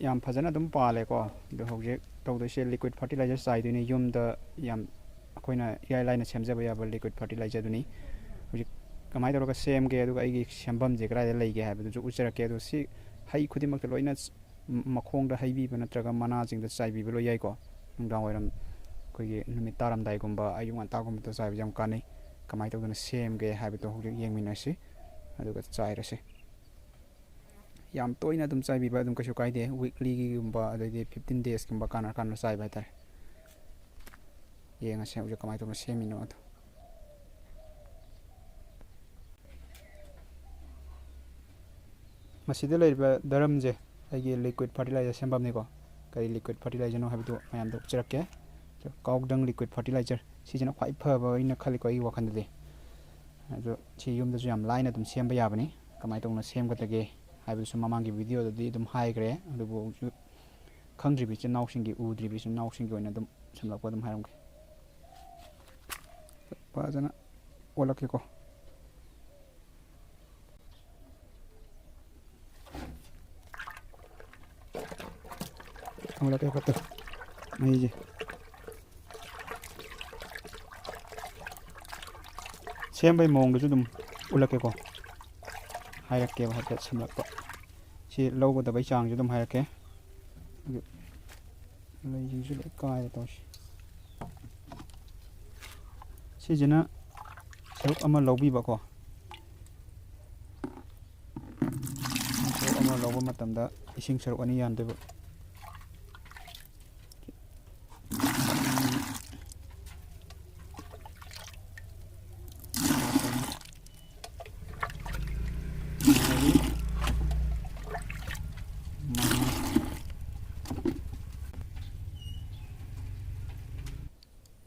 yam phajana dum pale ko do hojek tawdose liquid fertilizer sai duni yumda yam akoina laina semjaba yaba liquid fertilizer duni hojik kamai tawra semge adu ai sembam je kra leige habu ju ucharake do si hai khudimak to loina makhong da haibi bana traga mana jing da sai bi lo yai ko nungdang wairam koi numit taram dai gumba ayung an ta gum to sai jam kanei kamai tawduna semge habu to hojik yengminasi adu ga chai rase yam toina dum chai biba dum kasu kaide weekly gumba adai 15 days gumba kana kana sai bai tar yenga se uje kamai to semi no to masida leiba daram je agi liquid fertilizer sembam ni ko kai liquid fertilizer no habitu mayam do chirakke kaugdang liquid fertilizer si jana khwai phaba ina khali ko ai wakhan de ado chi yum da jam laina dum semba yabani kamai to na sem ga tage habisu mamangi video di dum hai gre adubu khangdri bi naw singi udri bi naw singi oina dum samla ko dum hairam ge pa jana olake ko olake ko to mai je sem bai mong du dum olake ko hairakke ba hatta samla ko si logo da bai chang ju dum hairakke leigi ju le kai to si jina saruk ama lobi ba ko saruk ama lobo matamda ising saruk ani yan de ba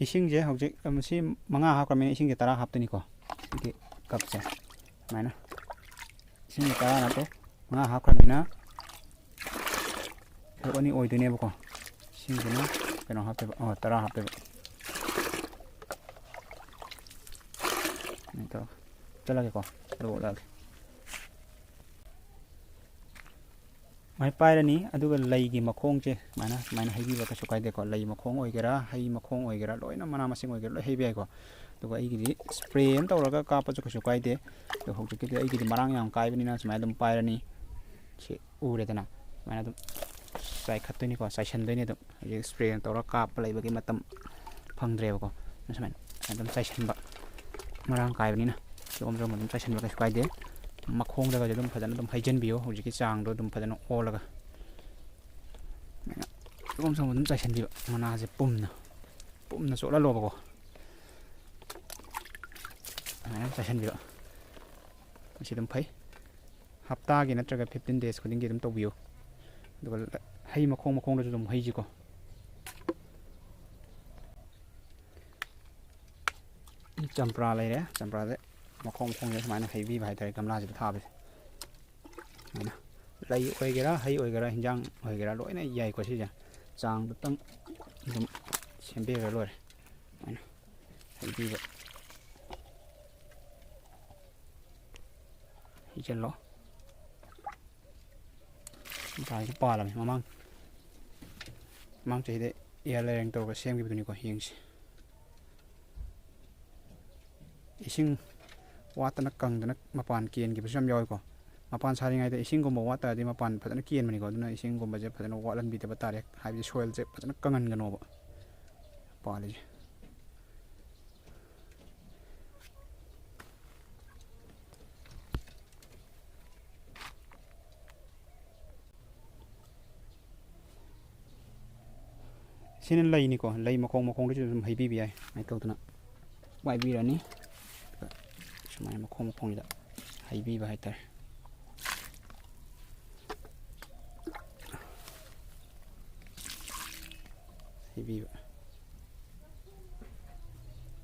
ising je hojik si manga ha kami ising je tara haptani ko iki cup se mana ising tara na to manga ha kami na ko ni oi dune ba ko ising je na keno hapte oh tara hapte ni to chala ko ro la mai pai ni aduga leigi makhong che mana mana haibi ba ka sukai de ko lei makhong oigera hai makhong oigera loina mana masing oigera loi heibi ai ko aduga ai gi spray en tawraga ka pa chu ka sukai de to hok ki ai gi marang yang kai bani na smai dum pai ni che ure dana mana dum sai khatni ko sai san de ni dum ai spray en tawra ka pa lei ba gi matam phangdre ba ko nasman dum sai san ba marang kai bani na om rom dum sai san ba ka sukai de makhong daga dum phadana dum haijen biyo hojiki chang do dum phadana olaga kom som dum chaisan biyo mana je pumna sola lo ba ko ana chaisan biyo si dum phai hafta gi natraga 15 days khuding gi dum to biyo dugal hai makhong do dum hai ji ko champra lai re champra de makhong je samana heibi bai tare gamla ji tha be ana lai oigera hai oigera hinjang oigera loina yai ko si ja chang tang dum sembe ga lore ana heibi ba hichen lo bai pa la mamang mang chei de ya lereng to ga sem gi buni ko hingsi ising watana kangdana mapan kian gi bisam yoy ko mapan sari ngai de ising gomba wata di mapan phadana kian mani ko duna ising gomba je phadana walan bi de batare habi soil je phadana kangan ga no ba pali sinin lai ni ko lai makhong de dum heibi bi ai mai to duna wai bi rani sumai makhong da heibi ba haitar heibi ba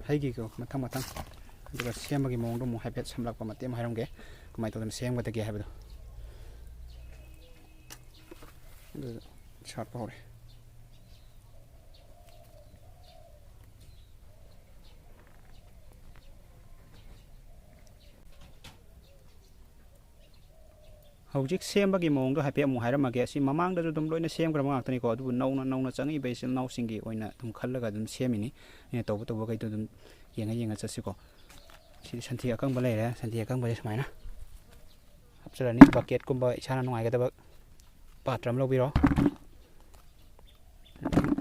haigi ko mathang aduga semagi mong do mo haipet samlak pa matem hairam ge kumai to dem sem ga ta ge haibdo shot pa hore ꯍꯧꯖꯤꯛ ꯁꯦꯝꯕꯒꯤ ꯃꯑꯣꯡꯗꯣ ꯍꯥꯏꯐꯦꯠ ꯑꯃꯨꯛ ꯍꯥꯏꯔꯝꯃꯒꯦ ꯑꯁꯤ ꯃꯃꯥꯡꯗꯁꯨ ꯑꯗꯨꯝ ꯂꯣꯏꯅ ꯁꯦꯝꯈ꯭ꯔꯕ ꯉꯥꯛꯇꯅꯤꯀꯣ ꯑꯗꯨꯕꯨ ꯅꯧꯅ ꯆꯪꯉꯛꯏꯕ ꯏꯆꯤꯜ ꯏꯅꯥꯎꯁꯤꯡꯒꯤ ꯑꯣꯏꯅ ꯑꯗꯨꯝ ꯈꯜꯂꯒ ꯑꯗꯨꯝ ꯁꯦꯝꯃꯤꯅꯤ ꯑꯩꯅ ꯇꯧꯕꯈꯩꯗꯣ ꯑꯗꯨꯝ ꯌꯦꯡꯉ ꯆꯠꯁꯤꯀꯣ ꯁꯤꯗꯤ ꯁꯟꯊꯤ ꯑꯀꯪꯕ ꯂꯩꯔꯦ ꯁꯟꯊꯤ ꯑꯀꯪꯕꯁꯦ ꯁꯨꯃꯥꯏꯅ ꯍꯥꯞꯆꯔꯅꯤ ꯕꯛꯀꯦꯠꯀꯨꯝꯕ ꯏꯁꯥꯅ ꯅꯨꯡꯉꯥꯏꯒꯗꯕ ꯄꯥꯇ꯭ꯔ ꯑꯃ ꯂꯧꯕꯤꯔꯣ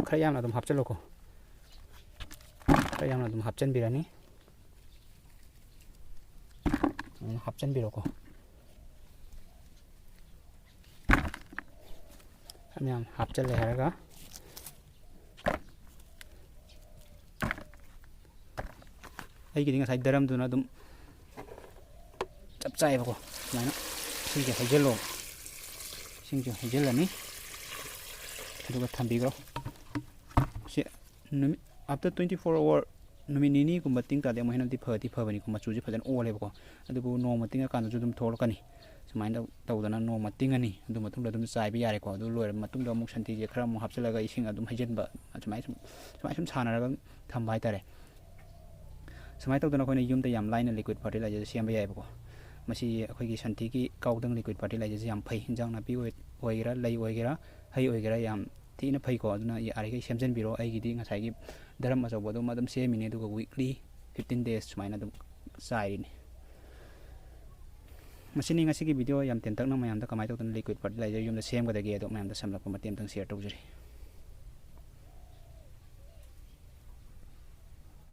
खर याम अदुम हापचलोको खर याम अदुम हापचनबिरनी हापचनबिरोको याम हापचले हारगा ꯑꯩꯒꯤꯗꯤ ꯉꯁꯥꯏ ꯗꯔꯝꯗꯨꯅ ꯑꯗꯨꯝ ꯆꯞ ꯆꯥꯏꯕꯀꯣ ꯁꯨꯃꯥꯏꯅ ꯏꯁꯤꯡꯁꯦ ꯍꯩꯖꯤꯜꯂꯣ ꯏꯁꯤꯡꯁꯦ ꯍꯩꯖꯤꯜꯂꯅꯤ ꯑꯗꯨꯒ ꯊꯝꯕꯤꯈ꯭ꯔꯣ ꯁꯤ ꯅꯨꯃꯤꯠ ꯑꯥꯐꯇꯔ 24 ꯑꯋꯥꯔ ꯅꯨꯃꯤꯠ ꯅꯤꯅꯤꯒꯨꯝꯕ ꯇꯤꯡ ꯇꯥꯔꯗꯤ ꯑꯃꯨꯛ ꯍꯦꯟꯅꯗꯤ ꯐꯕꯅꯤꯀꯣ ꯃꯆꯨꯁꯦ ꯐꯖꯅ ꯑꯣꯜꯂꯦꯕꯀꯣ ꯑꯗꯨꯕꯨ ꯅꯣꯡꯃ ꯇꯤꯡꯉꯀꯥꯟꯗꯁꯨ ꯑꯗꯨꯝ ꯊꯣꯛꯂꯛꯀꯅꯤ ꯁꯨꯃꯥꯏꯅ ꯇꯧꯗꯅ ꯅꯣꯡꯃ ꯇꯤꯡꯉꯅꯤ ꯑꯗꯨ ꯃꯇꯨꯡꯗ ꯑꯗꯨꯝ ꯆꯥꯏꯕ ꯌꯥꯔꯦꯀꯣ ꯑꯗꯨ ꯂꯣꯏꯔꯕ ꯃꯇꯨꯡꯗ ꯑꯃꯨꯛ ꯁꯟꯊꯤꯁꯦ ꯈꯔ ꯑꯃꯨꯛ ꯍꯥꯞꯆꯤꯜꯂꯒ ꯏꯁꯤꯡ ꯑꯗꯨꯝ ꯍꯩꯖꯤꯟꯕ ꯁꯨꯃꯥꯏꯅ ꯁꯨꯝ ꯁꯥꯟꯅꯔꯒ ꯊꯝꯕ ꯍꯥꯏꯇꯥꯔꯦ ꯁꯨꯃꯥꯏꯅ ꯇꯧꯗꯅ ꯑꯩꯈꯣꯏꯅ ꯌꯨꯝꯗ ꯌꯥꯝ ꯂꯥꯏꯅ ꯂꯤꯀ꯭ꯋꯤꯠ ꯐꯔꯇꯤꯂꯥꯏꯖꯔ ꯁꯦꯝꯕ ꯌꯥꯏꯕꯀꯣ ꯃꯁꯤ ꯑꯩꯈꯣꯏꯒꯤ ꯁꯟꯊꯤꯒꯤ ꯀꯥꯎꯗꯪ ꯂꯤꯀ꯭ꯋꯤꯠ ꯐꯔꯇꯤꯂꯥꯏꯖꯔꯁꯦ ꯌꯥꯝ ꯐꯩ ꯏꯟꯖꯥꯡ ꯅꯥꯄꯤ ꯑꯣꯏꯒꯦꯔꯥ ꯂꯩ ꯑꯣꯏꯒꯦꯔꯥ ꯍꯩ ꯑꯣꯏꯒꯦꯔꯥ ꯌꯥꯝ ꯊꯤꯅ ꯐꯩꯀꯣ ꯑꯗꯨꯅ ꯌꯥꯔꯤꯈꯩ ꯁꯦꯝꯖꯤꯟꯕꯤꯔꯣ ꯑꯩꯒꯤꯗꯤ ꯉꯁꯥꯏꯒꯤ ꯗꯔꯝ ꯑꯆꯧꯕꯗꯨꯃ ꯑꯗꯨꯝ ꯁꯦꯝꯃꯤꯅꯤ ꯑꯗꯨꯒ ꯋꯤꯛꯂꯤ 15 days ꯁꯨꯃꯥꯏꯅ ꯑꯗꯨꯝ ꯆꯥꯏꯔꯤꯅꯤ ꯃꯁꯤꯅꯤ ꯉꯁꯤꯒꯤ ꯚꯤꯗꯤꯑꯣ ꯌꯥꯝ ꯇꯦꯟꯇꯛꯅ ꯃꯌꯥꯝꯗ ꯀꯃꯥꯏꯅ ꯇꯧꯗꯅ ꯂꯤꯀ꯭ꯋꯤꯠ ꯐꯔꯇꯤꯂꯥꯏꯖꯔ ꯌꯨꯝꯗ ꯁꯦꯝꯒꯗꯒꯦ ꯑꯗꯣ ꯃꯌꯥꯝꯗ ꯁꯝꯂꯞꯄ ꯃꯇꯦꯡ ꯑꯃꯇꯪ ꯁꯦꯌꯔ ꯇꯧꯖꯔꯤ